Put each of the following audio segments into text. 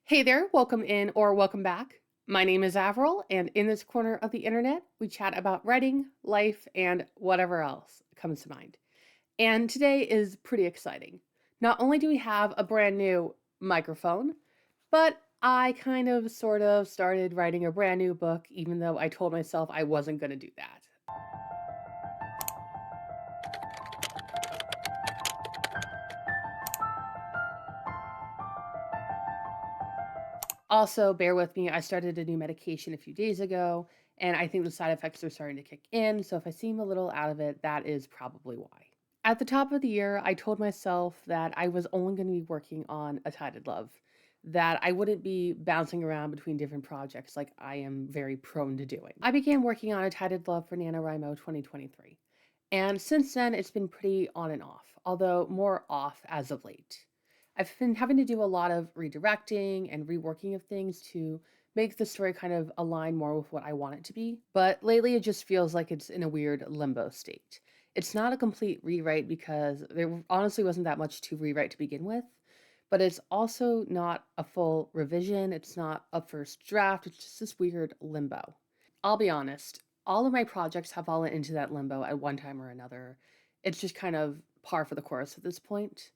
Hey there, welcome in or welcome back. My name is Avril, and in this corner of the internet, we chat about writing, life, and whatever else comes to mind. And today is pretty exciting. Not only do we have a brand new microphone, but I kind of sort of started writing a brand new book, even though I told myself I wasn't going to do that. Also, bear with me, I started a new medication a few days ago, and I think the side effects are starting to kick in, so if I seem a little out of it, that is probably why. At the top of the year, I told myself that I was only going to be working on A Tided Love, that I wouldn't be bouncing around between different projects like I am very prone to doing. I began working on A Tided Love for NaNoWriMo 2023, and since then it's been pretty on and off, although more off as of late. I've been having to do a lot of redirecting and reworking of things to make the story kind of align more with what I want it to be. But lately, it just feels like it's in a weird limbo state. It's not a complete rewrite because there honestly wasn't that much to rewrite to begin with, but it's also not a full revision. It's not a first draft. It's just this weird limbo. I'll be honest, all of my projects have fallen into that limbo at one time or another. It's just kind of par for the course at this point.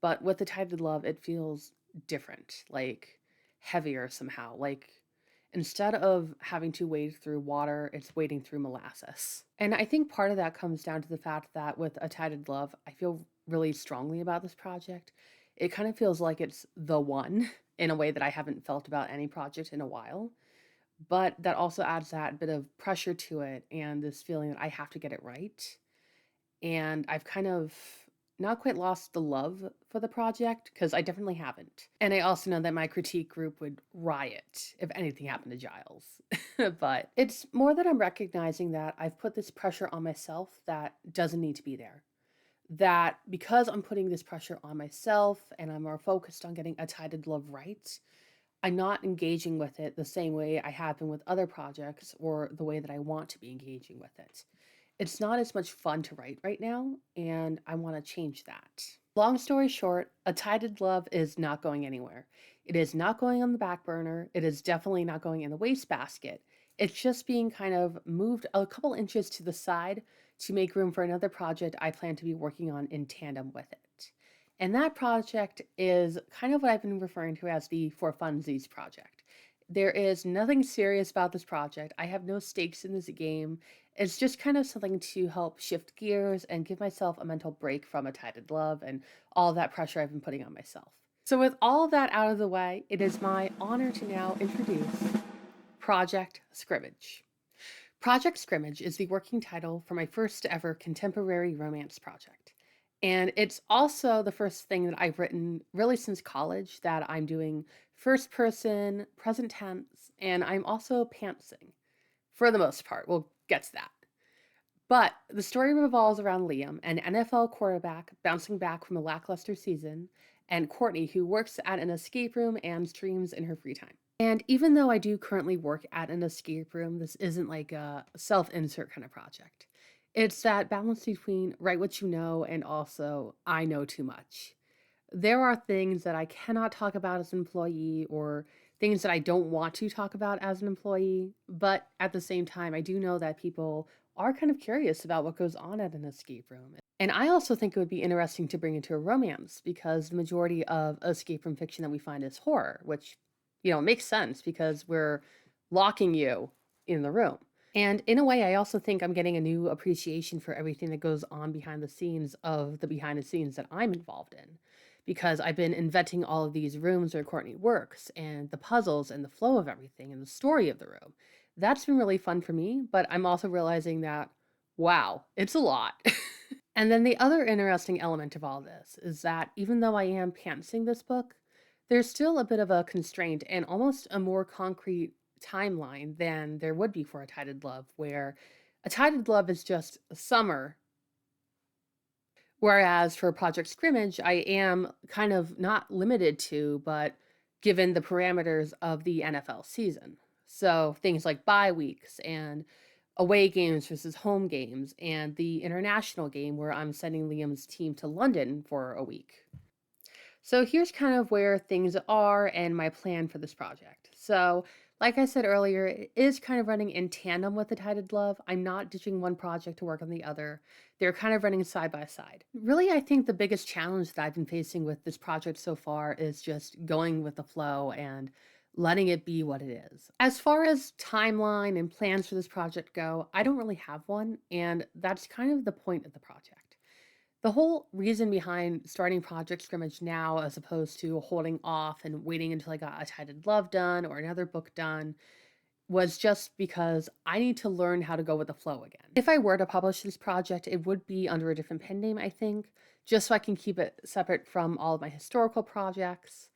But with the Tided Love, it feels different, like heavier somehow. Like instead of having to wade through water, it's wading through molasses. And I think part of that comes down to the fact that with A Tided Love, I feel really strongly about this project. It kind of feels like it's the one in a way that I haven't felt about any project in a while. But that also adds that bit of pressure to it and this feeling that I have to get it right. And I've kind of not quite lost the love for the project because I definitely haven't. And I also know that my critique group would riot if anything happened to Giles. But it's more that I'm recognizing that I've put this pressure on myself that doesn't need to be there. That because I'm putting this pressure on myself and I'm more focused on getting A Tided Love right, I'm not engaging with it the same way I have been with other projects or the way that I want to be engaging with it. It's not as much fun to write right now, and I want to change that. Long story short, A Tided Love is not going anywhere. It is not going on the back burner. It is definitely not going in the wastebasket. It's just being kind of moved a couple inches to the side to make room for another project I plan to be working on in tandem with it. And that project is kind of what I've been referring to as the For-Funsies project. There is nothing serious about this project. I have no stakes in this game. It's just kind of something to help shift gears and give myself a mental break from A Tided Love and all that pressure I've been putting on myself. So, with all of that out of the way, it is my honor to now introduce Project Scrimmage. Project Scrimmage is the working title for my first ever contemporary romance project. And it's also the first thing that I've written really since college that I'm doing first person, present tense, and I'm also pantsing for the most part. We'll get to that. But the story revolves around Liam, an NFL quarterback bouncing back from a lackluster season, and Courtney, who works at an escape room and streams in her free time. And even though I do currently work at an escape room, this isn't like a self insert kind of project. It's that balance between write what you know and also I know too much. There are things that I cannot talk about as an employee or things that I don't want to talk about as an employee, but at the same time, I do know that people are kind of curious about what goes on at an escape room. And I also think it would be interesting to bring into a romance because the majority of escape room fiction that we find is horror, which, makes sense because we're locking you in the room. And in a way, I also think I'm getting a new appreciation for everything that goes on behind the scenes of the behind the scenes that I'm involved in. Because I've been inventing all of these rooms where Courtney works and the puzzles and the flow of everything and the story of the room. That's been really fun for me, but I'm also realizing that, wow, it's a lot. And then the other interesting element of all this is that even though I am pantsing this book, there's still a bit of a constraint and almost a more concrete timeline than there would be for A Tided Love, where A Tided Love is just summer, whereas for Project Scrimmage, I am kind of not limited to, but given the parameters of the NFL season. So things like bye weeks and away games versus home games, and the international game where I'm sending Liam's team to London for a week. So here's kind of where things are and my plan for this project. So, like I said earlier, it is kind of running in tandem with the Tided Love. I'm not ditching one project to work on the other. They're kind of running side by side. Really, I think the biggest challenge that I've been facing with this project so far is just going with the flow and letting it be what it is. As far as timeline and plans for this project go, I don't really have one, and that's kind of the point of the project. The whole reason behind starting Project Scrimmage now as opposed to holding off and waiting until I got A Tided Love done or another book done was just because I need to learn how to go with the flow again. If I were to publish this project, it would be under a different pen name, I think, just so I can keep it separate from all of my historical projects.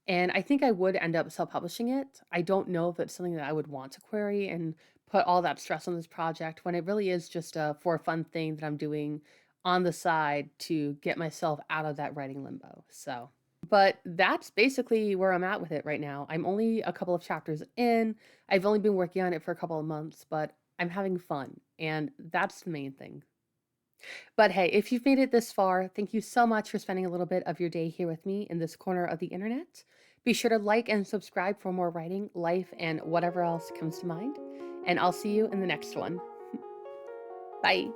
And I think I would end up self-publishing it. I don't know if it's something that I would want to query and put all that stress on this project when it really is just a for fun thing that I'm doing on the side to get myself out of that writing limbo. So, but that's basically where I'm at with it right now. I'm only a couple of chapters in. I've only been working on it for a couple of months, but I'm having fun, and that's the main thing. But hey, if you've made it this far, thank you so much for spending a little bit of your day here with me in this corner of the internet. Be sure to like and subscribe for more writing, life, and whatever else comes to mind. And I'll see you in the next one. Bye.